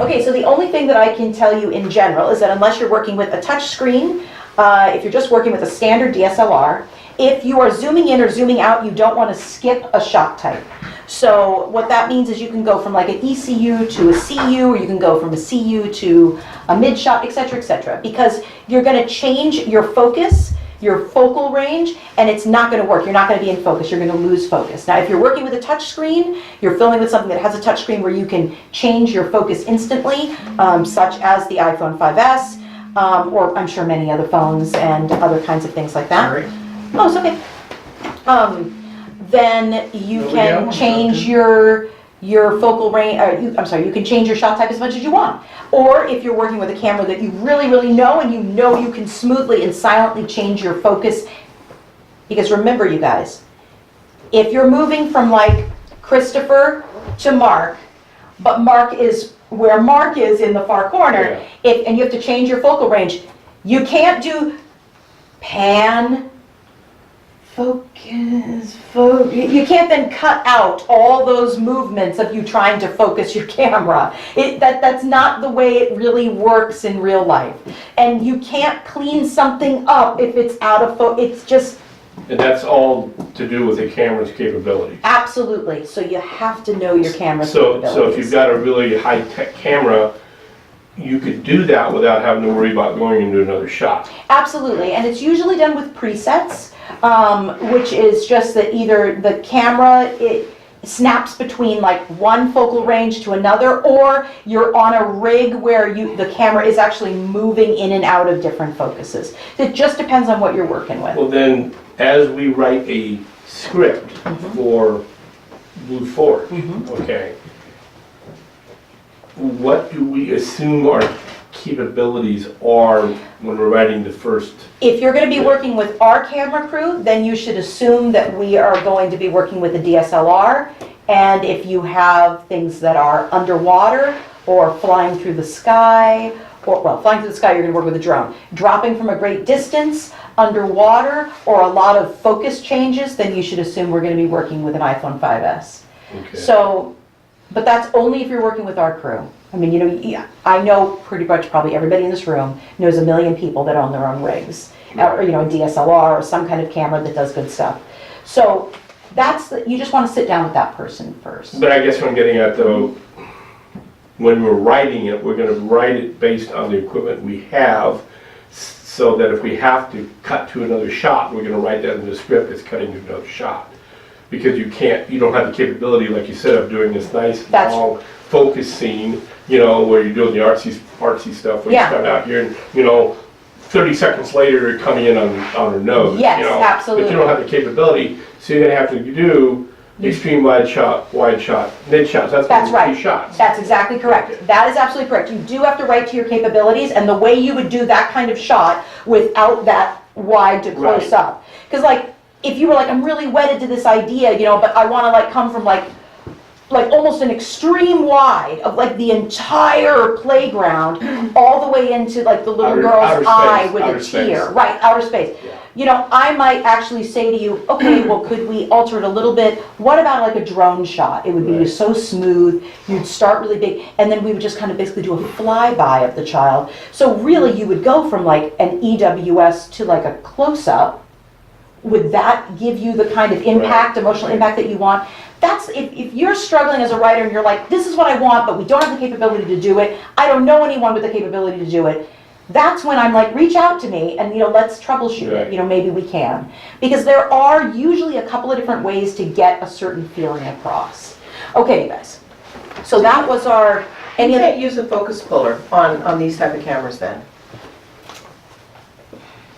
Okay, so the only thing that I can tell you in general is that unless you're working with a touch screen, if you're just working with a standard DSLR, if you are zooming in or zooming out, you don't want to skip a shot type. So what that means is you can go from like an ECU to a CU, or you can go from a CU to a mid shot, etc., because you're going to change your focus, your focal range, and it's not going to work. You're not going to be in focus. You're going to lose focus. Now, if you're working with a touch screen, you're filming with something that has a touch screen where you can change your focus instantly, such as the iPhone 5S, or I'm sure many other phones and other kinds of things like that. Sorry. Oh, it's okay. Then you can change your focal range, you can change your shot type as much as you want. Or if you're working with a camera that you really, really know, and you know you can smoothly and silently change your focus. Because remember, you guys, if you're moving from like Christopher to Mark, but Mark is where Mark is in the far corner, and you have to change your focal range, you can't do pan, focus. You can't then cut out all those movements of you trying to focus your camera. That's not the way it really works in real life. And you can't clean something up if it's out of focus. It's just... And that's all to do with the camera's capability. Absolutely. So you have to know your camera's capabilities. So if you've got a really high-tech camera, you could do that without having to worry about going into another shot. Absolutely. And it's usually done with presets. Which is just that either the camera, it snaps between like one focal range to another, or you're on a rig where the camera is actually moving in and out of different focuses. It just depends on what you're working with. Well then, as we write a script for Blue Forge, okay, what do we assume our capabilities are when we're writing the first? If you're going to be working with our camera crew, then you should assume that we are going to be working with a DSLR. And if you have things that are underwater or flying through the sky, or well, flying through the sky, you're going to work with a drone. Dropping from a great distance, underwater, or a lot of focus changes, then you should assume we're going to be working with an iPhone 5S. Okay. So, but that's only if you're working with our crew. I mean, you know, I know pretty much probably everybody in this room knows a million people that own their own rigs, or, you know, a DSLR or some kind of camera that does good stuff. So you just want to sit down with that person first. But I guess what I'm getting at though, when we're writing it, we're going to write it based on the equipment we have, so that if we have to cut to another shot, we're going to write that in the script as cutting to another shot. Because you don't have the capability, like you said, of doing this nice long focus scene, you know, where you're doing the artsy stuff, where you start out here and, you know, 30 seconds later you're coming in on her nose. Yes, you know, absolutely. But you don't have the capability, so you're going to have to do extreme wide shot, mid shots. That's right. Shots. That's exactly correct. Okay. That is absolutely correct. You do have to write to your capabilities, and the way you would do that kind of shot without that wide to close up. Because like, if you were like, I'm really wedded to this idea, you know, but I want to like come from like almost an extreme wide of like the entire playground all the way into like the little girl's eye with a tear. Right, outer space. Yeah. You know, I might actually say to you, okay, well, could we alter it a little bit? What about like a drone shot? It would be so smooth, you'd start really big, and then we would just kind of basically do a flyby of the child. So really you would go from like an EWS to like a close-up. Would that give you the kind of impact, emotional impact that you want? That's if you're struggling as a writer and you're like, this is what I want, but we don't have the capability to do it. I don't know anyone with the capability to do it. That's when I'm like, reach out to me and, you know, let's troubleshoot it. You know, maybe we can. Because there are usually a couple of different ways to get a certain feeling across. Okay, you guys. So that was our... You can't use a focus puller on these type of cameras then?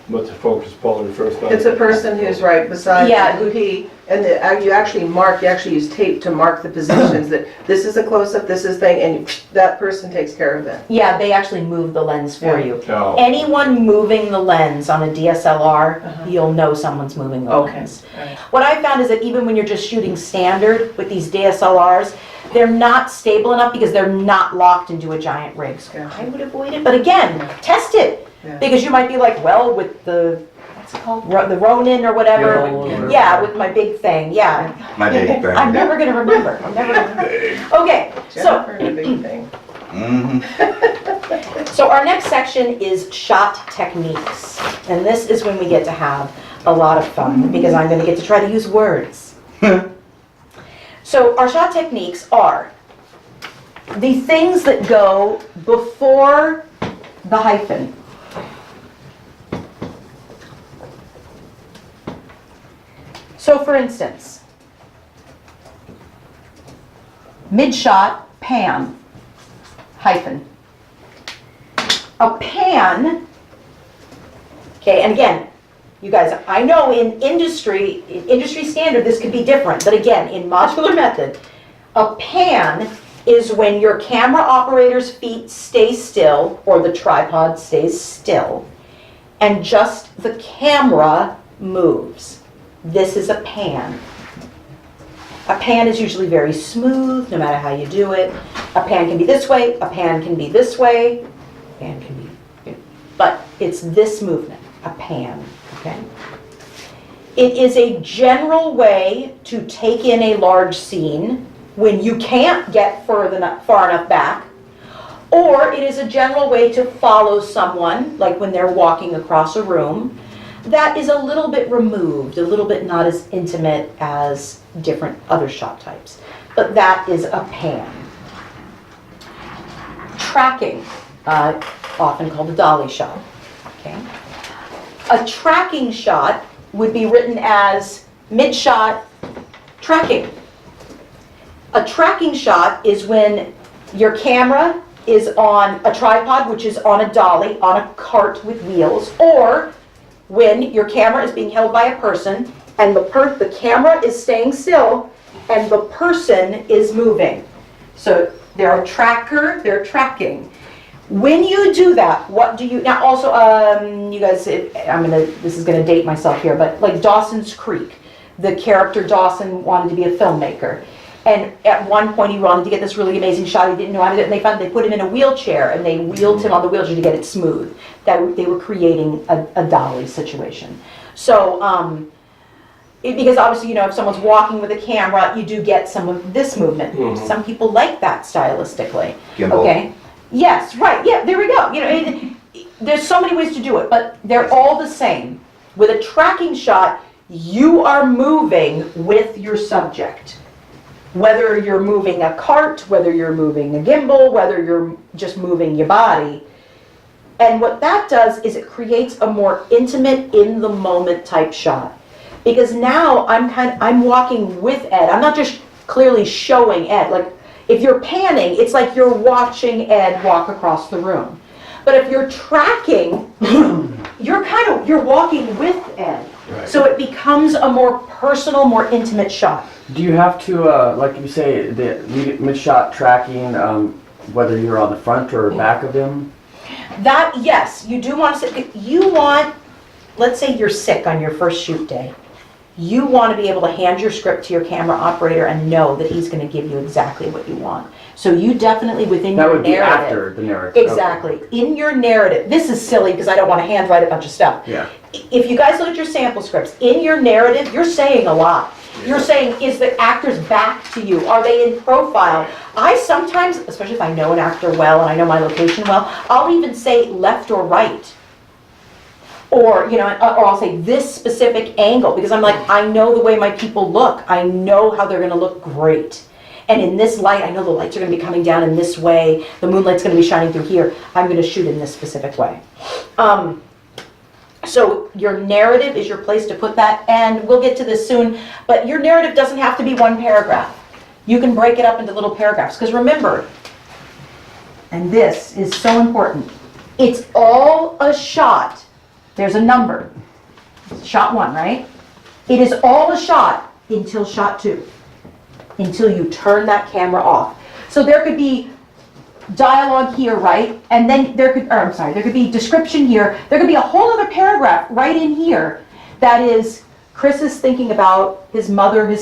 What's a focus puller first? It's a person who's right beside the MP, and you actually use tape to mark the positions that this is a close-up, this is thing, and that person takes care of it. Yeah, they actually move the lens for you. Oh. Anyone moving the lens on a DSLR, you'll know someone's moving the lens. Right. What I found is that even when you're just shooting standard with these DSLRs, they're not stable enough because they're not locked into a giant rig. So I would avoid it, but again, test it. Yeah. Because you might be like, well, with the, what's it called? The Ronin or whatever. Yeah, with my big thing. Yeah. My big thing. I'm never going to remember. I'm never going to remember. Okay, so. The big thing. So our next section is shot techniques. And this is when we get to have a lot of fun because I'm going to get to try to use words. So our shot techniques are the things that go before the hyphen. So for instance, mid-shot, pan, hyphen. A pan, okay, and again, you guys, I know in industry standard, this could be different, but again, in modular method, a pan is when your camera operator's feet stay still, or the tripod stays still, and just the camera moves. This is a pan. A pan is usually very smooth, no matter how you do it. A pan can be this way, a pan can be this way, a pan can be, but it's this movement, a pan, okay? It is a general way to take in a large scene when you can't get far enough back, or it is a general way to follow someone, like when they're walking across a room, that is a little bit removed, a little bit not as intimate as different other shot types. But that is a pan. Tracking, often called a dolly shot. Okay. A tracking shot would be written as mid-shot tracking. A tracking shot is when your camera is on a tripod, which is on a dolly, on a cart with wheels, or when your camera is being held by a person and the camera is staying still and the person is moving. So they're a tracker, they're tracking. When you do that, what do you, now also, you guys, this is gonna date myself here, but like Dawson's Creek, the character Dawson wanted to be a filmmaker. And at one point he wanted to get this really amazing shot, he didn't know how to do it, and they put him in a wheelchair and they wheeled him on the wheelchair to get it smooth. They were creating a dolly situation. So, because obviously, you know, if someone's walking with a camera, you do get some of this movement. Mm-hmm. Some people like that stylistically. Gimbal. Okay. Yes, right, yeah, there we go. You know, there's so many ways to do it, but they're all the same. With a tracking shot, you are moving with your subject. Whether you're moving a cart, whether you're moving a gimbal, whether you're just moving your body. And what that does is it creates a more intimate, in-the-moment type shot. Because now I'm walking with Ed. I'm not just clearly showing Ed. Like, if you're panning, it's like you're watching Ed walk across the room. But if you're tracking, you're walking with Ed. Right. So it becomes a more personal, more intimate shot. Do you have to, like you say, the mid-shot tracking, whether you're on the front or back of him? That, yes, you do want to, let's say you're sick on your first shoot day. You want to be able to hand your script to your camera operator and know that he's going to give you exactly what you want. So you definitely, within your narrative. That would be after the narrative. Exactly. Okay. In your narrative, this is silly because I don't want to handwrite a bunch of stuff. Yeah. If you guys look at your sample scripts, in your narrative, you're saying a lot. You're saying, is the actor's back to you? Are they in profile? I sometimes, especially if I know an actor well and I know my location well, I'll even say left or right. Or, you know, or I'll say this specific angle because I'm like, I know the way my people look. I know how they're going to look great. And in this light, I know the lights are going to be coming down in this way. The moonlight's going to be shining through here. I'm going to shoot in this specific way. So your narrative is your place to put that, and we'll get to this soon, but your narrative doesn't have to be one paragraph. You can break it up into little paragraphs, because remember, and this is so important, it's all a shot. There's a number. Shot 1, right? It is all a shot until shot 2, until you turn that camera off. So there could be dialogue here, right? And then there could be description here. There could be a whole other paragraph right in here that is Chris is thinking about his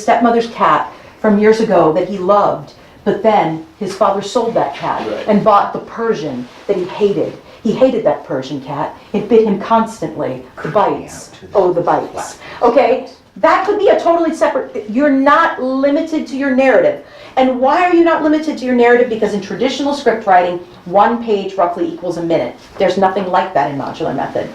stepmother's cat from years ago that he loved, but then his father sold that cat and bought the Persian that he hated. He hated that Persian cat. It bit him constantly. The bites. Oh, the bites. Okay? That could be a totally separate, you're not limited to your narrative. And why are you not limited to your narrative? Because in traditional script writing, 1 page roughly equals a minute. There's nothing like that in modular method.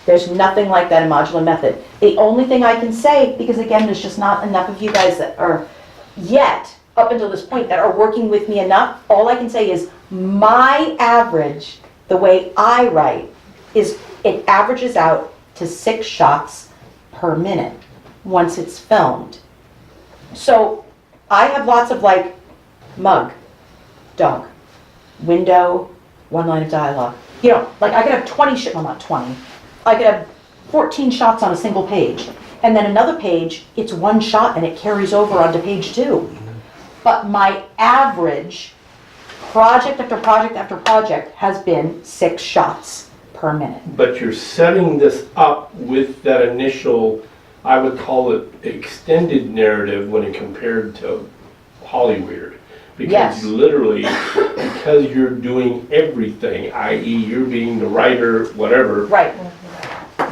There's nothing like that in modular method. The only thing I can say, because again, there's just not enough of you guys that are yet, up until this point, that are working with me enough, all I can say is my average, the way I write, is it averages out to 6 shots per minute once it's filmed. So I have lots of like mug, dog, window, 1 line of dialogue. You know, like I could have 20, well not 20, I could have 14 shots on a single page. And then another page, it's 1 shot and it carries over onto page 2. But my average, project after project after project, has been 6 shots per minute. But you're setting this up with that initial, I would call it extended narrative when it compared to Hollyweird. Because Yes. literally, because you're doing everything, i.e. you're being the writer, whatever, Right.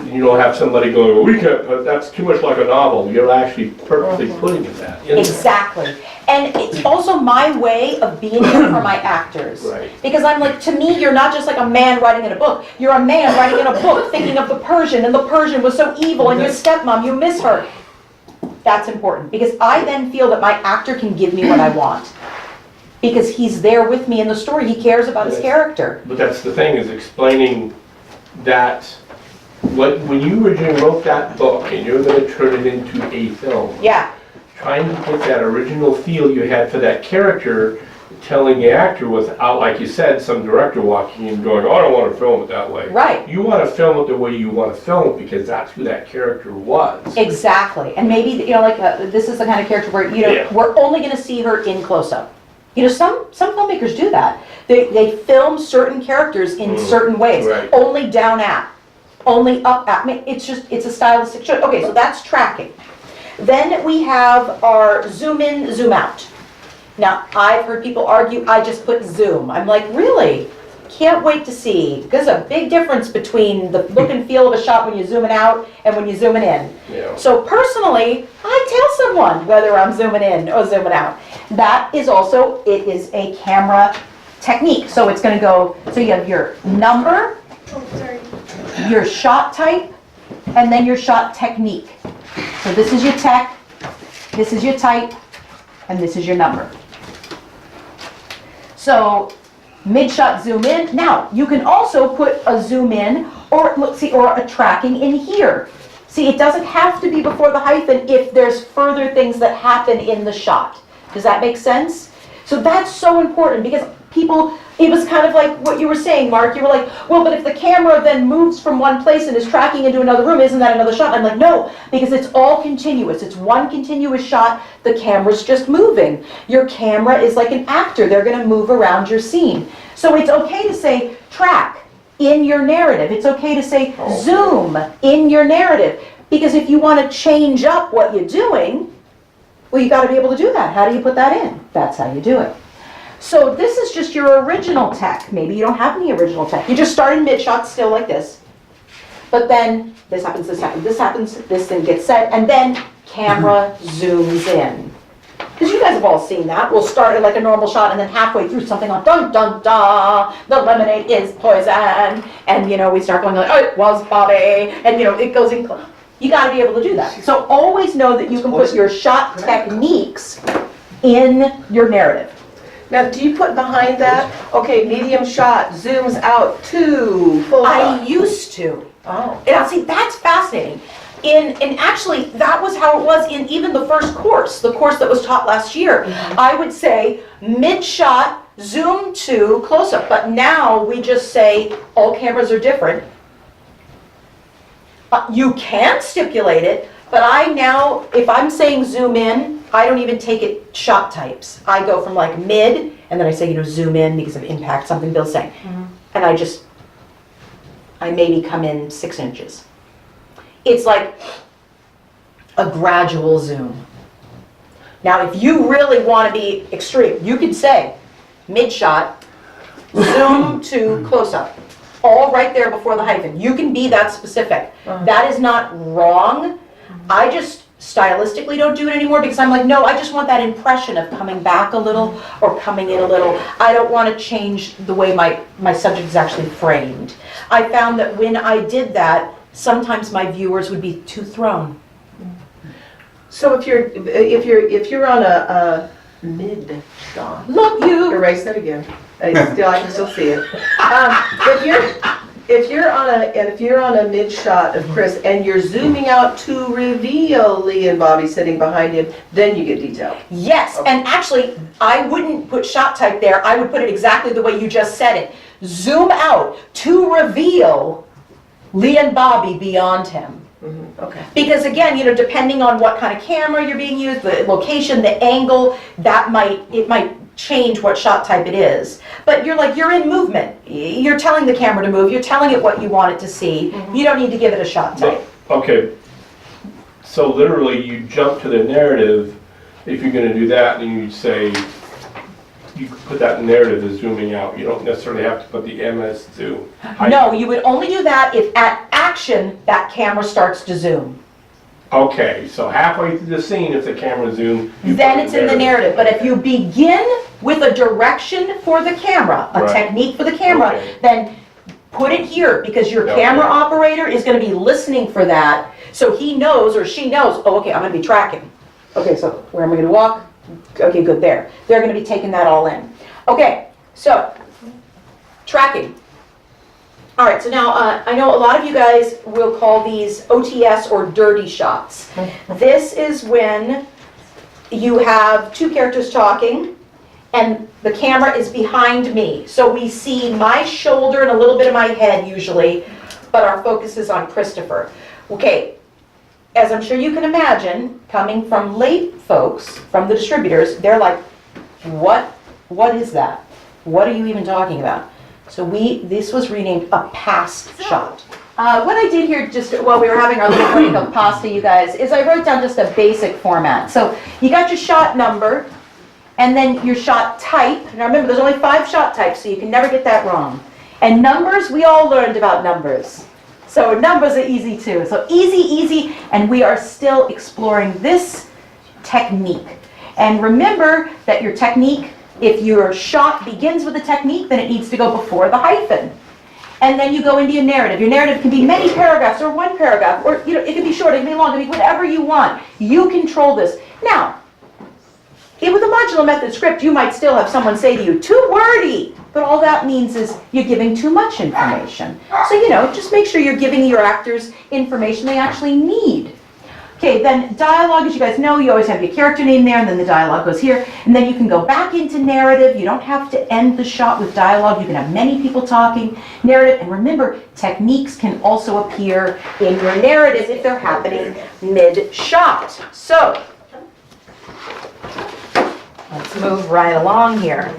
you don't have somebody going, well, we can't put, that's too much like a novel. You're actually purposely putting that in there. Exactly. And it's also my way of being there for my actors. Right. Because I'm like, to me, you're not just like a man writing in a book. You're a man writing in a book thinking of the Persian, and the Persian was so evil, and your stepmom, you miss her. That's important. Because I then feel that my actor can give me what I want. Because he's there with me in the story. He cares about his Yes. character. But that's the thing, is explaining that, when you originally wrote that book and you're gonna turn it into a film, Yeah. trying to put that original feel you had for that character, telling the actor without, like you said, some director walking in going, oh, I don't want to film it that way. Right. You want to film it the way you want to film it because that's who that character was. Exactly. And maybe, you know, like, this is the kind of character where, you know, Yeah. we're only going to see her in close-up. You know, some filmmakers do that. They film certain characters in certain ways. Right. Only down at, only up at. I mean, it's a stylistic choice. Okay, so that's tracking. Then we have our zoom in, zoom out. Now, I've heard people argue, I just put zoom. I'm like, really? Can't wait to see. There's a big difference between the look and feel of a shot when you zoom it out and when you zoom it in. Yeah. So personally, I tell someone whether I'm zooming in or zooming out. That is also, it is a camera technique. So it's gonna go, so you have your number, your shot type, and then your shot technique. So this is your tech, this is your type, and this is your number. So mid-shot zoom in. Now, you can also put a zoom in or let's see, or a tracking in here. See, it doesn't have to be before the hyphen if there's further things that happen in the shot. Does that make sense? So that's so important because people, it was kind of like what you were saying, Mark. You were like, well, but if the camera then moves from one place and is tracking into another room, isn't that another shot? I'm like, no, because it's all continuous. It's one continuous shot. The camera's just moving. Your camera is like an actor. They're going to move around your scene. So it's okay to say track in your narrative. It's okay to say zoom in your narrative. Because if you want to change up what you're doing, well, you got to be able to do that. How do you put that in? That's how you do it. So this is just your original tech. Maybe you don't have any original tech. You just start in mid-shot still like this. But then this happens, this happens, this happens, this thing gets set, and then camera zooms in. Because you guys have all seen that. We'll start at like a normal shot and then halfway through something like dun dun dun, the lemonade is poison. And you know, we start going like, oh, it was Bobby. And you know, it goes in. You got to be able to do that. So always know that you can put your shot techniques in your narrative. Now, do you put behind that, okay, medium shot, zooms out to full I shot? used to. Oh. And see, that's fascinating. And actually, that was how it was in even the first course, the course that was taught last year. I would say mid-shot, zoom to close-up. But now we just say all cameras are different. You can stipulate it, but I now, if I'm saying zoom in, I don't even take it shot types. I go from like mid, and then I say, you know, zoom in because of impact, something Bill's saying. And I maybe come in 6 inches. It's like a gradual zoom. Now, if you really want to be extreme, you could say mid-shot, zoom to close-up. All right there before the hyphen. You can be that specific. That is not wrong. I just stylistically don't do it anymore because I'm like, no, I just want that impression of coming back a little or coming in a little. I don't want to change the way my subject is actually framed. I found that when I did that, sometimes my viewers would be too thrown. So if you're on a mid shot, Look, you. erase that again. I can still see it. If you're on a mid shot of Chris and you're zooming out to reveal Lee and Bobby sitting behind him, then you get detail. Yes, and actually, I wouldn't put shot type there. I would put it exactly the way you just said it. Zoom out to reveal Lee and Bobby beyond him. Okay. Because again, depending on what kind of camera you're being used, the location, the angle, it might change what shot type it is. But you're in movement. You're telling the camera to move. You're telling it what you want it to see. You don't need to give it a shot type. Okay, so literally you jump to the narrative. If you're gonna do that, then you say, you could put that narrative as zooming out. You don't necessarily have to put the MS zoom. No, you would only do that if at action, that camera starts to zoom. Okay, so halfway through the scene, if the camera zoom. Then it's in the narrative. But if you begin with a direction for the camera, a Right. technique for the camera, Okay. then put it here because your Okay. camera operator is going to be listening for that. So he knows or she knows, oh, okay, I'm going to be tracking. Okay, so where am I going to walk? Okay, good, there. They're going to be taking that all in. Okay, so tracking. All right, so now I know a lot of you guys will call these OTS or dirty shots. This is when you have two characters talking and the camera is behind me. So we see my shoulder and a little bit of my head usually, but our focus is on Christopher. Okay, as I'm sure you can imagine, coming from late folks, from the distributors, they're like, what is that? What are you even talking about? So this was renamed a past shot. What I did here just while we were having our little break of pasta, you guys, is I wrote down just a basic format. So you got your shot number, and then your shot type. Now remember, there's only 5 shot types, so you can never get that wrong. And numbers, we all learned about numbers. So numbers are easy too. So easy, and we are still exploring this technique. And remember that your technique, if your shot begins with a technique, then it needs to go before the hyphen. And then you go into your narrative. Your narrative can be many paragraphs or 1 paragraph, or it can be short, it can be long, it can be whatever you want. You control this. Now, with a modular method script, you might still have someone say to you, too wordy. But all that means is you're giving too much information. So, just make sure you're giving your actors information they actually need. Okay, then dialogue, as you guys know, you always have your character name there, and then the dialogue goes here. And then you can go back into narrative. You don't have to end the shot with dialogue. You can have many people talking, narrative. And remember, techniques can also appear in your narrative if they're happening mid-shot. So, let's move right along here.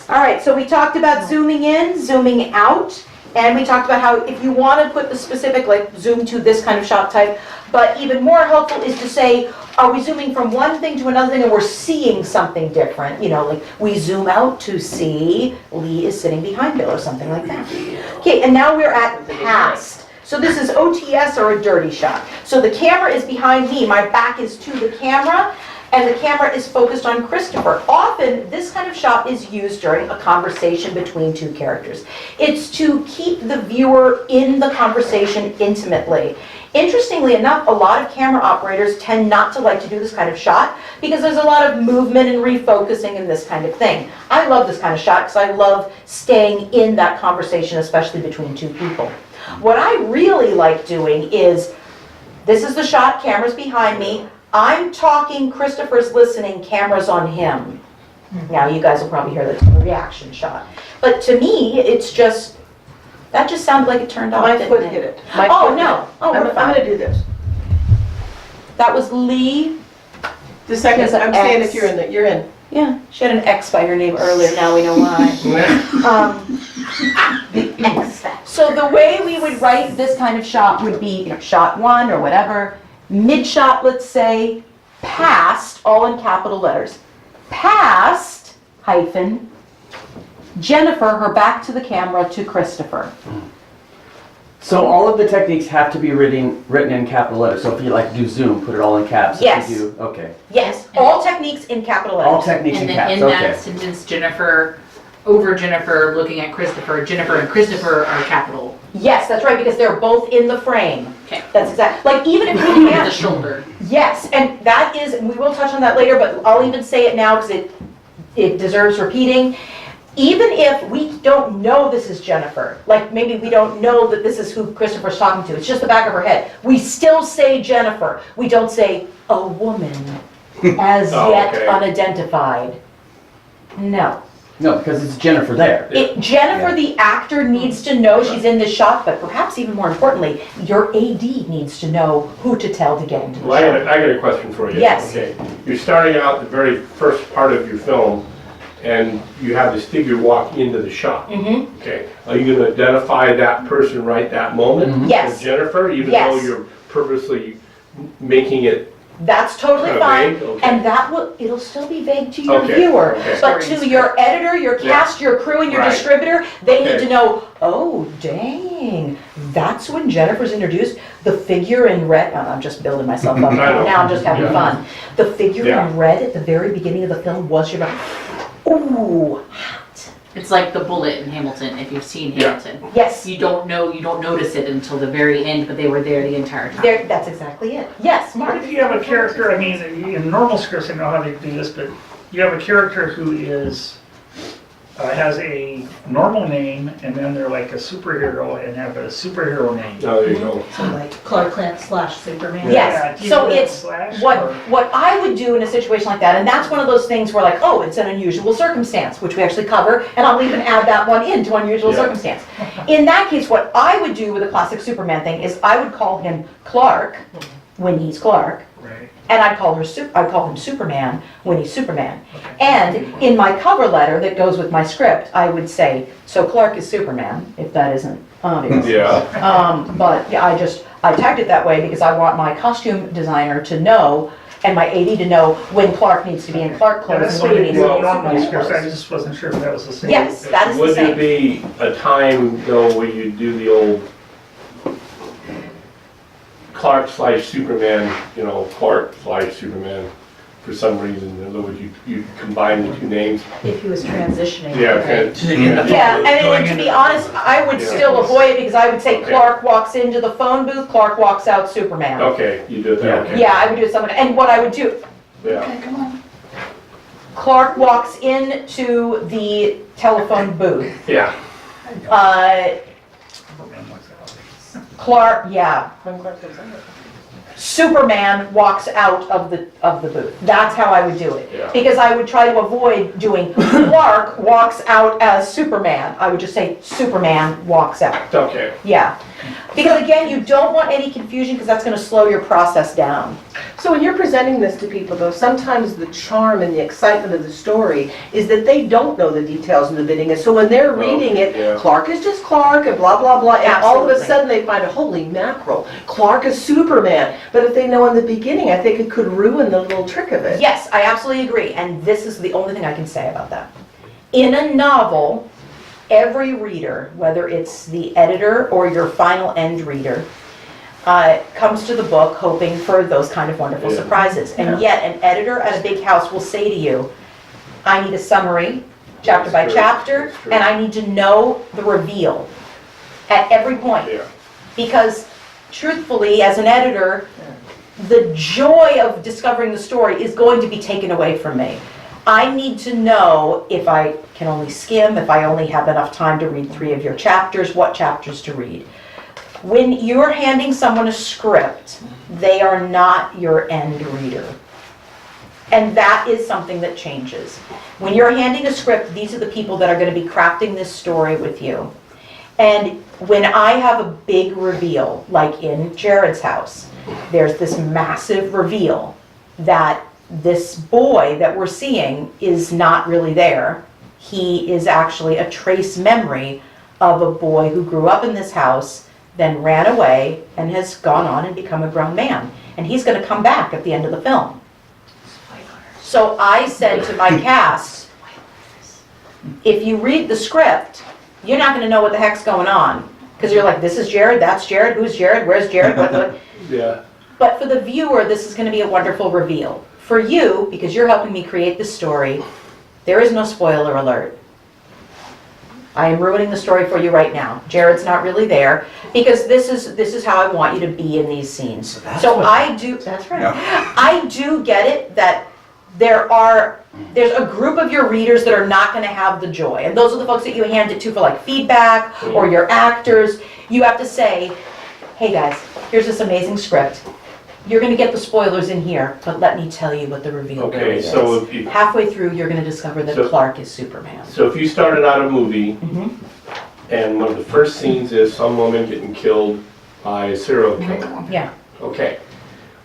All right, so we talked about zooming in, zooming out, and we talked about how if you want to put the specific, like zoom to this kind of shot type, but even more helpful is to say, are we zooming from one thing to another thing and we're seeing something different? Like we zoom out to see Lee is sitting behind Bill or something like that. Okay, and now we're at past. So this is OTS or a dirty shot. So the camera is behind me, my back is to the camera, and the camera is focused on Christopher. Often, this kind of shot is used during a conversation between 2 characters. It's to keep the viewer in the conversation intimately. Interestingly enough, a lot of camera operators tend not to like to do this kind of shot because there's a lot of movement and refocusing and this kind of thing. I love this kind of shot because I love staying in that conversation, especially between 2 people. What I really like doing is, this is the shot, camera's behind me, I'm talking, Christopher's listening, camera's on him. Now you guys will probably hear the reaction shot. But to me, it's just, that just sounded like it turned off, My didn't foot it? hit it. Oh, no. Oh, I'm we're fine. going to do this. That was Lee. The second, There's an I'm saying X. if you're in. Yeah, she had an X by her name earlier, now we know why. The X. So the way we would write this kind of shot would be, shot 1 or whatever, mid-shot, let's say, past, all in capital letters. Past, hyphen, Jennifer, her back to the camera, to Christopher. So all of the techniques have to be written in capital letters. So if you like do Zoom, put it all in caps. Yes. If you do, okay. Yes, all techniques in capital All letters. techniques And in then caps. in that Okay. sentence, Jennifer, over Jennifer, looking at Christopher, Jennifer and Christopher are capital. Yes, that's right, because they're both in the frame. Okay. That's exact, like even if we With the can't, shoulder. yes, and that is, and we will touch on that later, but I'll even say it now because it deserves repeating. Even if we don't know this is Jennifer, like maybe we don't know that this is who Christopher's talking to, it's just the back of her head, we still say Jennifer. We don't say a woman as Oh, yet okay. unidentified. No. No, because it's Jennifer there. Jennifer, the actor, needs to know she's in this shot, but perhaps even more importantly, your AD needs to know who to tell to get into the Well, shot. I got a question for you. Yes. Okay, you're starting out the very first part of your film, and you have this figure walk into the shot. Mhm. Okay, are you gonna identify that person right that moment? Mhm. Yes. As Jennifer, even Yes. though you're purposely making it That's totally Kinda fine, vague? Okay. and that will, it'll still be vague to your Okay, viewer. okay. But to your editor, your Yeah. cast, your crew, and your Right. distributor, they need Okay. to know, oh, dang, that's when Jennifer's introduced. The figure in red, oh, I'm just building myself up I know. now, I'm just having Yeah. fun. The figure Yeah. in red at the very beginning of the film was your, ooh, hot. It's like the bullet in Hamilton, if you've seen Yeah. Hamilton. Yes, You don't notice it until the very end, but they were there the entire time. there, that's exactly it. Yes, What Mark? if you have a character, I mean, in normal scripts, I know how they do this, but you have a character who has a normal name, and then they're like a superhero and have a superhero name. Oh, there you go. So like Clark Kent / Superman? Yes, Yeah, do you so do that it's, slash, what, or- what I would do in a situation like that, and that's one of those things where like, oh, it's an unusual circumstance, which we actually cover, and I'll even add that one into unusual Yeah. circumstance. In that case, what I would do with a classic Superman thing is I would call him Clark when he's Clark, Right. and I'd call him Superman when he's Superman. And in my cover letter that goes with my script, I would say, so Clark is Superman, if that isn't obvious. Yeah, But yeah, I tagged it that way because I want my costume designer to know and my AD to know when Clark needs to be in Clark Yeah, clothes that's and what when they he do needs to in be in normal Superman scripts, I clothes. just wasn't sure if that was the same. Yes, that is the would there same. be a time though where you do the old Clark / Superman, you know, Clark / Superman, for some reason, in other words, you combine the two names? If he was transitioning. Yeah, right? okay. Yeah, and to be honest, I would Yeah. still avoid it because I would say Okay. Clark walks into the phone booth, Clark walks out Superman. Okay, you do it that, okay. Yeah, I would do it something, and what I would do, Yeah, okay, come on. Clark walks into the telephone booth. yeah, Clark, yeah, When Clark comes out. Superman walks out of the booth. That's how I would do it. Yeah. Because I would try to avoid doing Clark walks out as Superman. I would just say Superman walks out. okay. Yeah. Because again, you don't want any confusion because that's going to slow your process down. So when you're presenting this to people though, sometimes the charm and the excitement of the story is that they don't know the details in the bidding. And so when they're reading yeah. it, Clark is just Clark and blah, blah, blah. And all of a Absolutely. sudden they find, holy mackerel, Clark is Superman. But if they know in the beginning, I think it could ruin the little trick of it. Yes, I absolutely agree. And this is the only thing I can say about that. In a novel, every reader, whether it's the editor or your final end reader, comes to the book hoping for those kind of wonderful Yeah. surprises. And yet an editor at a big house will say to you, I need a summary, chapter by That's true. chapter, That's true. and I need to know the reveal at every point. Yeah, Because truthfully, as an editor, the joy of discovering the story is going to be taken away from me. I need to know if I can only skim, if I only have enough time to read 3 of your chapters, what chapters to read. When you're handing someone a script, they are not your end reader. And that is something that changes. When you're handing a script, these are the people that are going to be crafting this story with you. And when I have a big reveal, like in Jared's house, there's this massive reveal that this boy that we're seeing is not really there. He is actually a trace memory of a boy who grew up in this house, then ran away, and has gone on and become a grown man. And he's going to come back at the end of the film. So I said to my cast, if you read the script, you're not going to know what the heck's going on. Because you're like, this is Jared, that's Jared, who's Jared, where's Jared, Yeah. But for the viewer, this is gonna be a wonderful reveal. For you, because you're helping me create this story, there is no spoiler alert. I am ruining the story for you right now. Jared's not really there, because this is how I want you to be in these scenes. So I do, that's right. I do get it that there's a group of your readers that are not gonna have the joy. And those are the folks that you hand it to for like feedback, or your actors. You have to say, hey guys, here's this amazing script. You're gonna get the spoilers in here, but let me tell you what the reveal really Okay, is. so if you, Halfway through, you're gonna discover that So- Clark is Superman. so if you started out a movie, Mhm. and one of the first scenes is some woman getting killed by a serial killer. Yeah. Okay.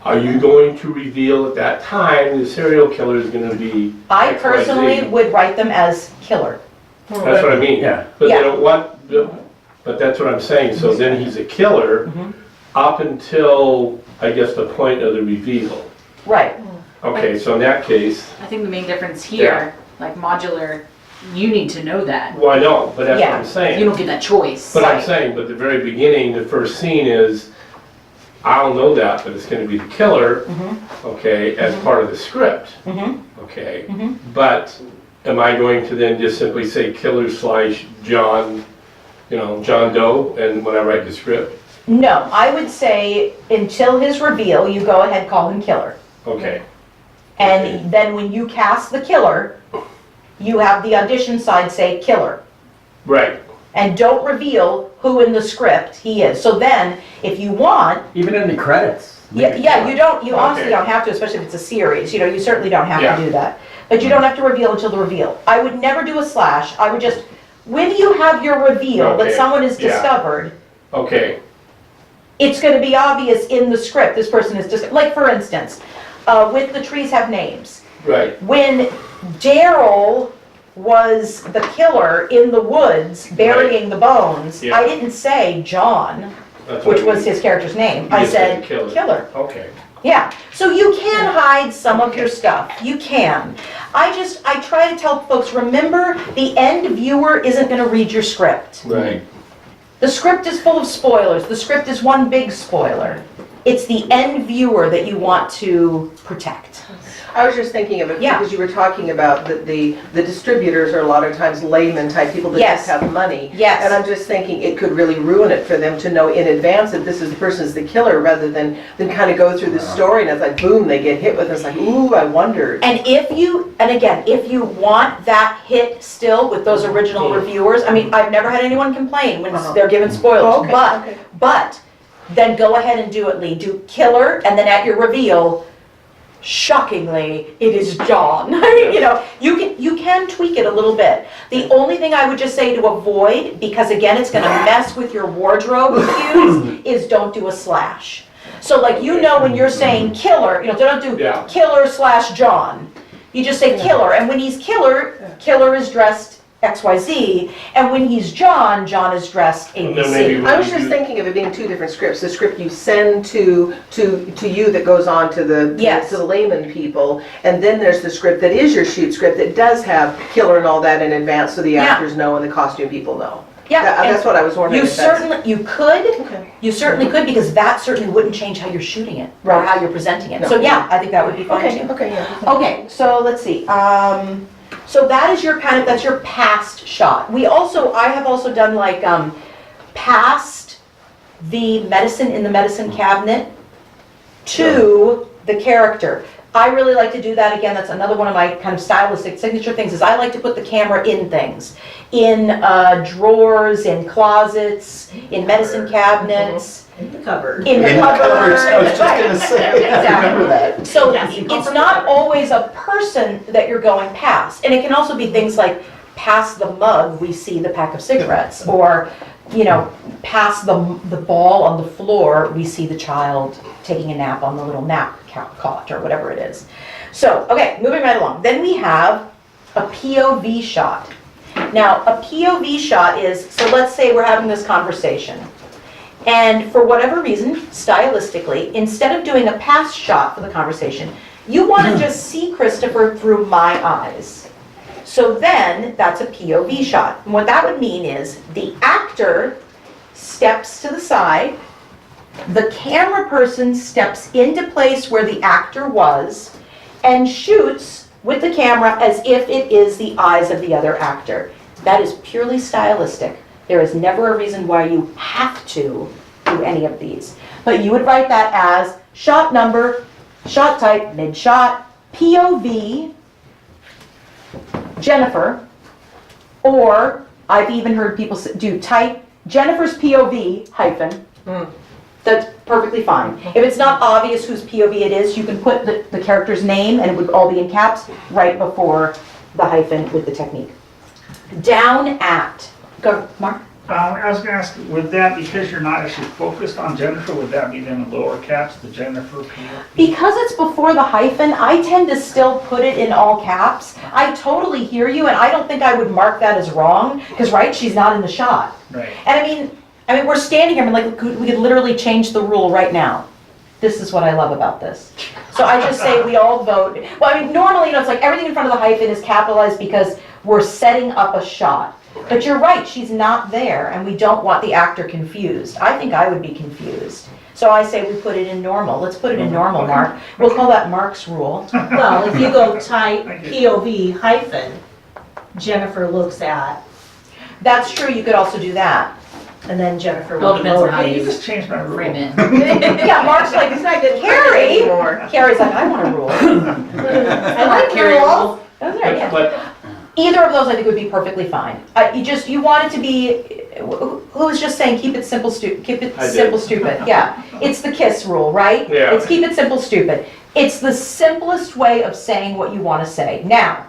Are you going to reveal at that time the serial killer is gonna be I XYZ? personally would write them as killer. That's what I mean. Yeah. But they Yeah. don't want, but that's what I'm saying, so then he's a killer Mhm. up until, I guess, the point of the reveal. Right. Okay, so in that case, I think the main difference here, like modular, you need to know that. well, I know, but that's what Yeah. I'm saying. You don't get that choice. But I'm Right. saying, but the very beginning, the first scene is, I'll know that, but it's gonna be the killer, okay, as part of the script, Mhm. okay? Mhm. But am I going to then just simply say killer slash John, John Doe, and when I write the script? No, I would say until his reveal, you go ahead, call him killer. Okay, And then when you cast the killer, you have the audition side say killer. right, And don't reveal who in the script he is. So then, if you want, Even in the credits. yeah, you honestly Okay. don't have to, especially if it's a series, you certainly don't have Yeah. to do that. But you don't have to reveal until the reveal. I would never do a slash, I would just, when you have your reveal that Okay. someone is Yeah. discovered, okay, it's gonna be obvious in the script, this person is just, like for instance, with The Trees Have Names. right, When Daryl was the killer in the woods burying the bones, Yeah. I didn't say John, that's what which I was mean. his character's name. You I just said killer. killer. Okay, Yeah, so you can hide some of your stuff, you can. I try to tell folks, remember, the end viewer isn't gonna read your script. right, The script is full of spoilers, the script is one big spoiler. It's the end viewer that you want to protect. I was just thinking of it Yeah. because you were talking about the distributors are a lot of times layman type people that Yes. just have money. Yes. And I'm just thinking it could really ruin it for them to know in advance that this is the person's the killer rather than kind of go through the story and it's like, boom, they get hit with it. It's like, ooh, I wondered. And again, if you want that hit still with those original reviewers, I mean, I've never had anyone complain when they're given spoilers, Oh, okay, okay. but then go ahead and do it, Lee. Do killer, and then at your reveal, shockingly, it is John. You can tweak it a little bit. The only thing I would just say to avoid, because again, it's gonna mess with your wardrobe cues, is don't do a slash. So like, when you're saying killer, don't do Yeah. killer slash John. You just say killer, and when he's killer, killer is dressed XYZ, and when he's John, John is dressed And then maybe ABC. I was just thinking of it being two different scripts. The script you send to you that goes on to the Yes. to the layman people, and then there's the script that is your shoot script that does have killer and all that in advance, so the Yeah. actors know and the costume people know. Yeah, That's and what I was wondering. you if that's- certainly could, because that certainly wouldn't change how you're shooting it, or Right. how you're presenting it. No. So yeah, I think that would be fine Okay, too. okay, yeah. Okay, so let's see. So that is that's your past shot. I have also done like past the medicine in the medicine cabinet to the character. I really like to do that again. That's another one of my kind of stylistic signature things, is I like to put the camera in things. In drawers, in closets, in medicine cabinets, In the cupboard. in the In the cupboard. cupboards, I was just gonna say, I Exactly. remember that. So Yes, you go it's for not cover. always a person that you're going past. And it can also be things like past the mug, we see the pack of cigarettes, or, past the ball on the floor, we see the child taking a nap on the little nap cot or whatever it is. So, okay, moving right along. Then we have a POV shot. Now, a POV shot is, so let's say we're having this conversation. And for whatever reason, stylistically, instead of doing a past shot for the conversation, you want to just see Christopher through my eyes. So then, that's a POV shot. And what that would mean is the actor steps to the side. The camera person steps into place where the actor was and shoots with the camera as if it is the eyes of the other actor. That is purely stylistic. There is never a reason why you have to do any of these. But you would write that as shot number, shot type, mid-shot, POV, Jennifer, or I've even heard people do type Jennifer's POV hyphen. That's perfectly fine. If it's not obvious whose POV it is, you can put the character's name and it would all be in caps right before the hyphen with the technique. Down at, go, Mark? I was gonna ask, would that, because you're not actually focused on Jennifer, would that be then lower caps, the Jennifer POV? Because it's before the hyphen, I tend to still put it in all caps. I totally hear you, and I don't think I would mark that as wrong, because, right, she's not in the shot. Right. And I mean, we're standing here, and like, we could literally change the rule right now. This is what I love about this. So I just say we all vote. Well, I mean, normally, it's like everything in front of the hyphen is capitalized because we're setting up a shot. But you're right, she's not there, and we don't want the actor confused. I think I would be confused. So I say we put it in normal. Let's put it in normal, Mark. We'll call that Mark's rule. Well, if you go type POV hyphen, Jennifer looks at, That's true, you could also do that. and then Jennifer Well, will it depends on how You you just changed my rule. frame it. Yeah, Mark's like, It's not good Carrie! anymore. Carrie's like, I want a rule. I like Carrie rules. That's right, yeah. But Either of those I think would be perfectly fine. You want it to be, who was just saying, keep it simple, keep it I did. simple, stupid. Yeah, it's the KISS rule, right? Yeah. It's keep it simple, stupid. It's the simplest way of saying what you want to say. Now,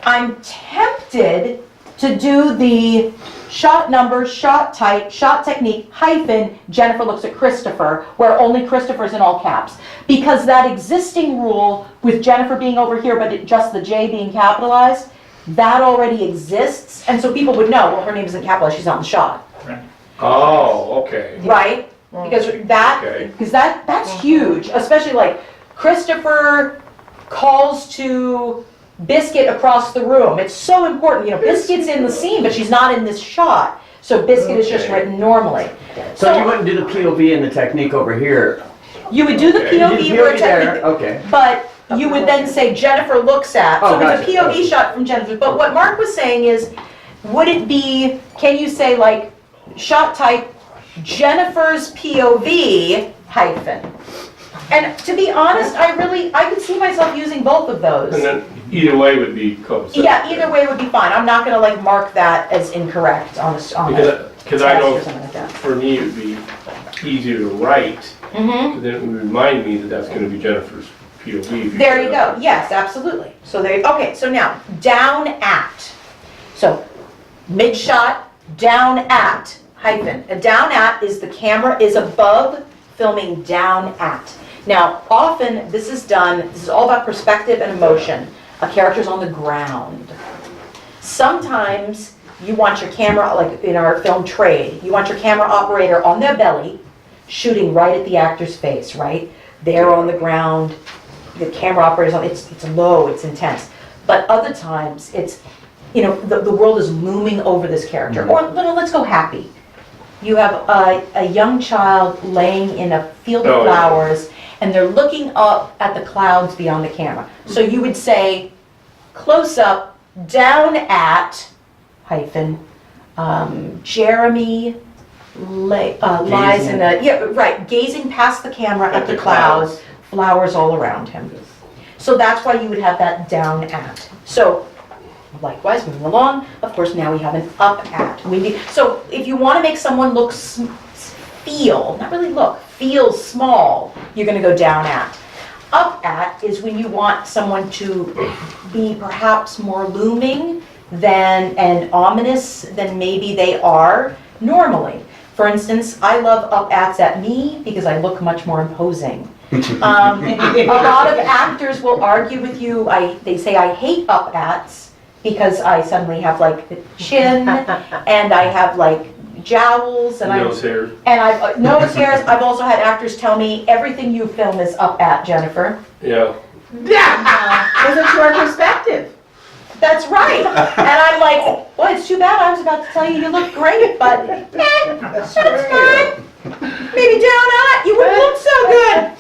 I'm tempted to do the shot number, shot type, shot technique, hyphen, Jennifer looks at Christopher, where only Christopher's in all caps. Because that existing rule with Jennifer being over here, but just the J being capitalized, that already exists, and so people would know, well, her name isn't capitalized, she's not in the shot, oh, okay. right? Because that, Okay. because that's huge, especially like Christopher calls to Biscuit across the room. It's so important, Biscuit's in the scene, but she's not in this shot, so Biscuit is just Okay. written normally. So you wouldn't do the POV and the technique over here? You would do the Okay. You POV did where POV there, technically, okay. but you would then say Jennifer looks at, so Oh, it's a gotcha. POV shot from Jennifer. But what Mark was saying is, would it be, can you say like, shot type, Jennifer's POV hyphen? And to be honest, I could see myself using both of those. And then either way would be close. Yeah, either way would be fine. I'm not gonna like mark that as incorrect on a Because I test know or something like that. for me it would be easier to write, Mm-hmm. but then it would remind me that that's going to be Jennifer's POV. There you go, yes, absolutely. So okay, so now, down at. So, mid-shot, down at, hyphen. A down at is the camera is above, filming down at. Now, often this is all about perspective and emotion. A character's on the ground. Sometimes you want your camera, like in our film Trade, you want your camera operator on their belly, shooting right at the actor's face, right? They're on the ground, the camera operator's on, it's low, it's intense. But other times, it's, the world is looming over this character. Or let's go happy. You have a young child laying in a field of Oh, yeah. flowers, and they're looking up at the clouds beyond the camera. So you would say, close up, down at, hyphen, Jeremy lies in gazing past the camera at the clouds, flowers all around him. So that's why you would have that down at. So likewise, moving along, of course now we have an up at. So if you want to make someone look, feel small, you're going to go down at. Up at is when you want someone to be perhaps more looming and ominous than maybe they are normally. For instance, I love up ats at me because I look much more imposing. A lot of actors will argue with you. They say I hate up ats because I suddenly have like the chin and I have like jowls and Nose hair. I've nose hairs. I've also had actors tell me everything you film is up at, Jennifer. Yeah. Because it's your perspective. that's right. And I'm like, well, it's too bad, I was about to tell you look great, but that's fine. Maybe down at, you wouldn't look so good.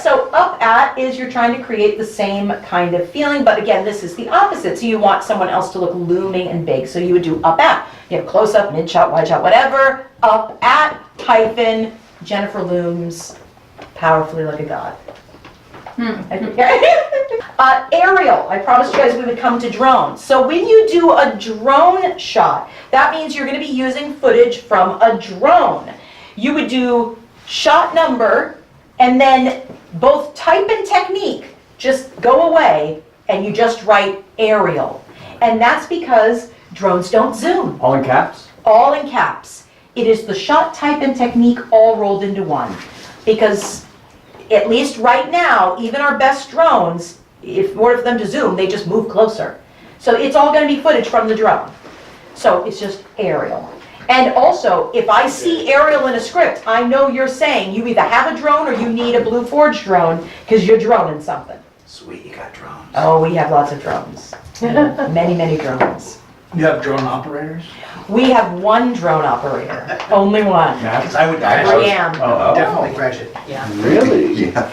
So up at is you're trying to create the same kind of feeling, but again, this is the opposite. So you want someone else to look looming and big, so you would do up at. You have close up, mid shot, wide shot, whatever. Up at hyphen Jennifer looms powerfully like a god. Aerial, I promised you guys we would come to drones. So when you do a drone shot, that means you're going to be using footage from a drone. You would do shot number, and then both type and technique just go away, and you just write aerial. And that's because drones don't zoom. All in caps? All in caps. It is the shot type and technique all rolled into one. Because at least right now, even our best drones, if in order for them to zoom, they just move closer. So it's all going to be footage from the drone. So it's just aerial. And also, if I see aerial in a script, I know you're saying you either have a drone or you need a Blue Forge drone because you're droning something. Sweet, you got drones. Oh, we have lots of drones. Many, many drones. You have drone operators? We have one drone operator, only one. Because I would Graham. definitely crash it. Yeah. Really? Yeah.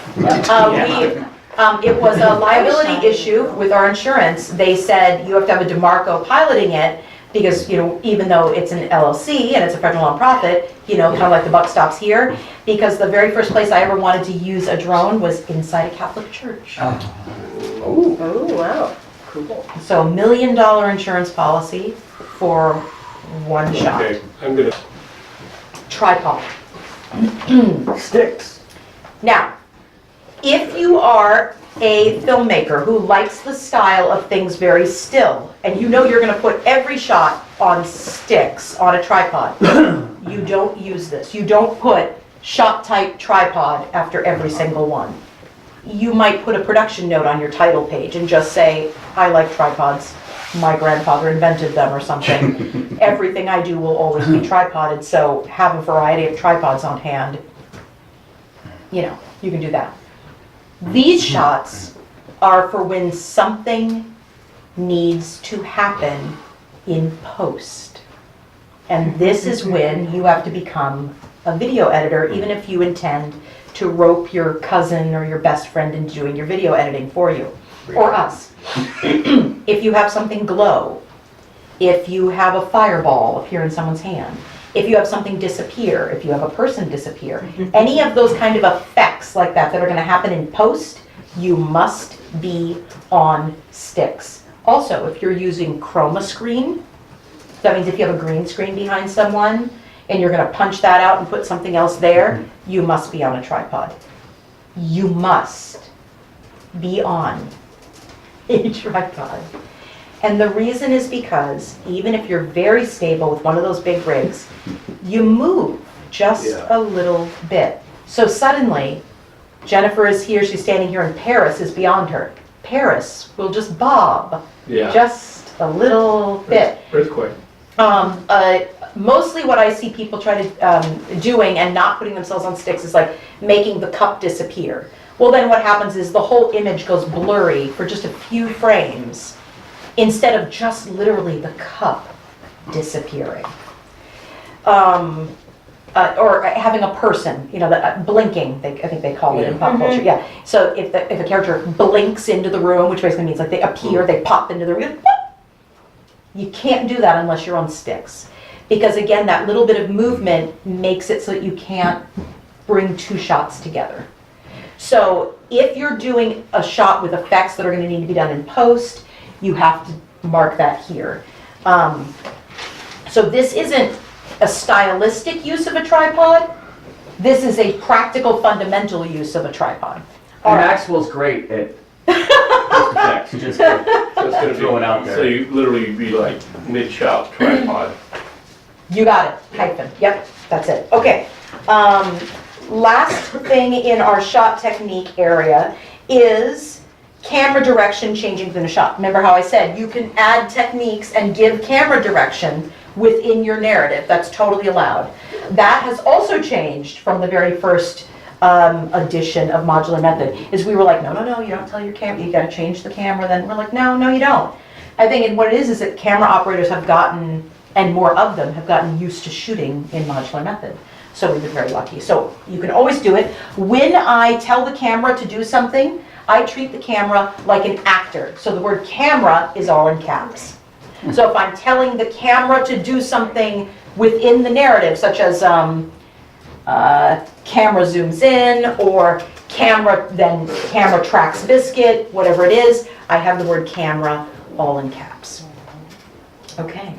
It was a liability issue with our insurance. They said you have to have a DeMarco piloting it because, you know, even though it's an LLC and it's a federal nonprofit, you know, kind of like the buck stops here, because the very first place I ever wanted to use a drone was inside a Catholic church. Oh, wow. Cool. So $1 million insurance policy for one shot. Okay, I'm gonna, Tripod. Sticks. Now, if you are a filmmaker who likes the style of things very still, and you know you're going to put every shot on sticks on a tripod, you don't use this. You don't put shot type tripod after every single one. You might put a production note on your title page and just say, I like tripods. My grandfather invented them or something. Everything I do will always be tripoded, so have a variety of tripods on hand. You know, you can do that. These shots are for when something needs to happen in post. And this is when you have to become a video editor, even if you intend to rope your cousin or your best friend into doing your video editing for you, or us. If you have something glow, if you have a fireball appear in someone's hand, if you have something disappear, if you have a person disappear, any of those kind of effects like that that are going to happen in post, you must be on sticks. Also, if you're using chroma screen, that means if you have a green screen behind someone and you're going to punch that out and put something else there, you must be on a tripod. You must be on a tripod. And the reason is because even if you're very stable with one of those big rigs, you move just a little bit. So suddenly, Jennifer is here, she's standing here, and Paris is beyond her. Paris will just bob just a little bit. earthquake. Mostly what I see people try to doing and not putting themselves on sticks is like making the cup disappear. Well, then what happens is the whole image goes blurry for just a few frames instead of just literally the cup disappearing. Or having a person, you know, that blinking, I think they call it in pop culture, yeah. So if a character blinks into the room, which basically means like they appear, they pop into the room, you can't do that unless you're on sticks. Because again, that little bit of movement makes it so that you can't bring two shots together. So if you're doing a shot with effects that are going to need to be done in post, you have to mark that here. So this isn't a stylistic use of a tripod. This is a practical, fundamental use of a tripod. And Maxwell's great at effects. Just So it's gonna throw it out there. So you literally be like mid-shot tripod. You got it, hyphen, yep, that's it. Okay, last thing in our shot technique area is camera direction changing within a shot. Remember how I said you can add techniques and give camera direction within your narrative. That's totally allowed. That has also changed from the very first edition of Modular Method, is we were like, no, you don't tell your camera, you gotta change the camera. Then we're like, no, you don't. I think and what it is that camera operators have gotten, and more of them have gotten used to shooting in modular method. So we've been very lucky. So you can always do it. When I tell the camera to do something, I treat the camera like an actor. So the word camera is all in caps. So if I'm telling the camera to do something within the narrative, such as camera zooms in, or camera tracks biscuit, whatever it is, I have the word camera all in caps. Okay.